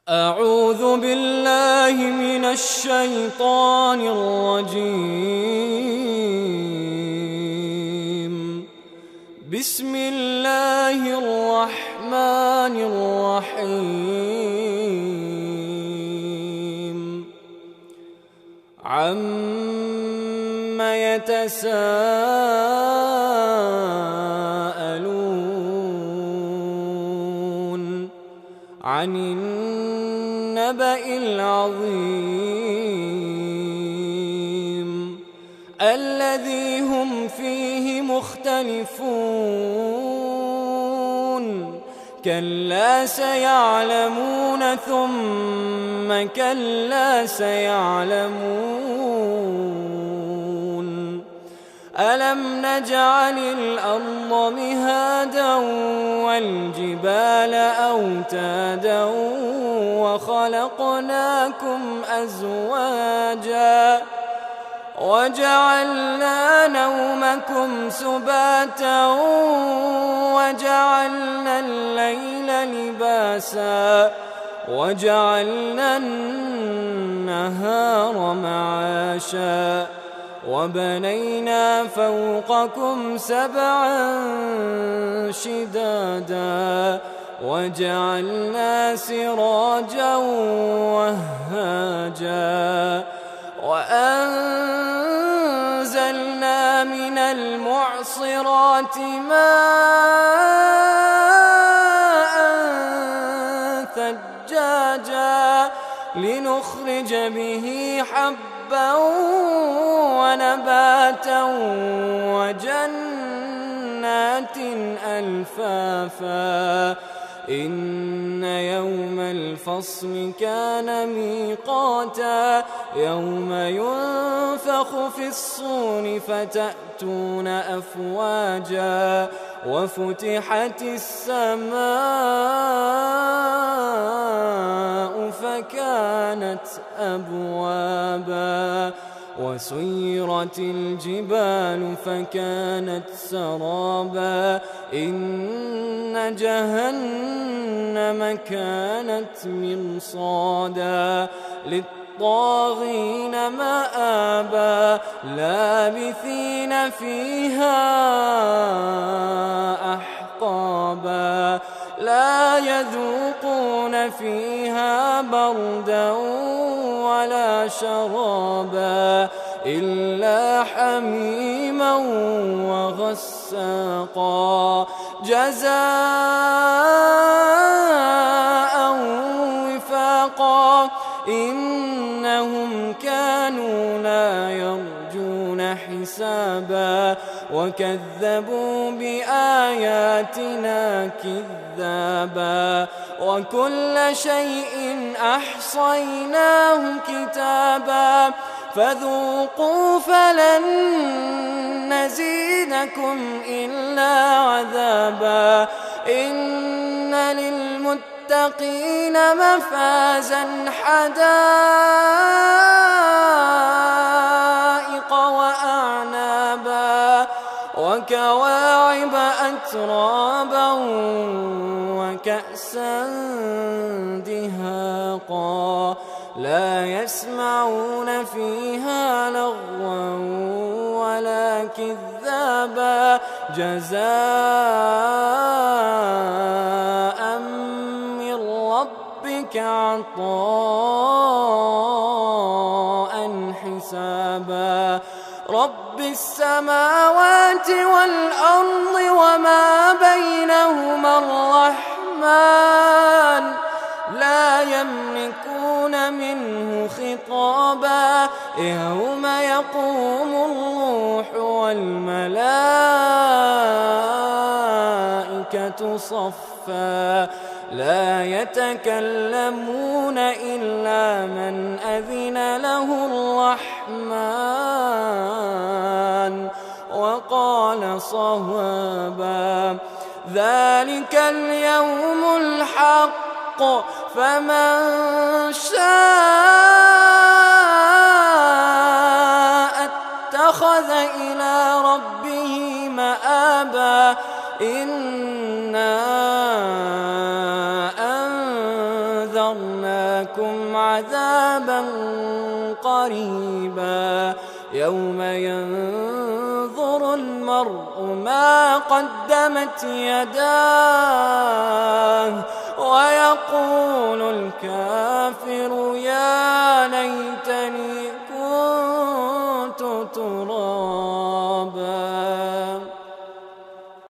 أعوذ بالله من الشيطان الرجيم. بسم الله الرحمن الرحيم. عَمَّ يتساءلون عن النبأ العظيم الذي هم فيه مختلفون. كلا سيعلمون ثم كلا سيعلمون. ألم نجعل الأرض مهادا والجبال أوتادا وخلقناكم أزواجا وجعلنا نومكم سباتا وجعلنا الليل لباسا وجعلنا النهار معاشا وبنينا فوقكم سبعا شدادا وجعلنا سراجا وهاجا وأنزلنا من المعصرات ماء ثجاجا لنخرج به حبا ونباتا وجنات ألفافا. إن يوم الفصل كان ميقاتا يوم ينفخ في الصور فتأتون أفواجا وفتحت السماء فكانت أبوابا وسيرت الجبال فكانت سرابا. إن جهنم كانت مرصادا للطاغين مآبا لابثين فيها أحقابا لا يذوقون فيها بردا ولا شرابا إلا حميما وغساقا جزاء وفاقا. إنهم كانوا لا يرجون حسابا وكذبوا بآياتنا كذابا وكل شيء أحصيناه كتابا فذوقوا فلن نزيدكم إلا عذابا. إن للمتقين مفازا حدائق وأعنابا وكواعب أترابا وكأسا دهاقا لا يسمعون فيها لغوا ولا كذابا جزاء من ربك عطاء حسابا. رب السماوات والأرض وما بينهما الرحمن لا يملكون منه خطابا. يوم يقوم الروح والملائكة صفا لا يتكلمون إلا من أذن له الرحمن وقال صوابا. ذلك اليوم الحق فمن شاء اتخذ إلى ربه مآبا. إنا وأذقناكم عذابا قريبا يوم ينظر المرء ما قدمت يداه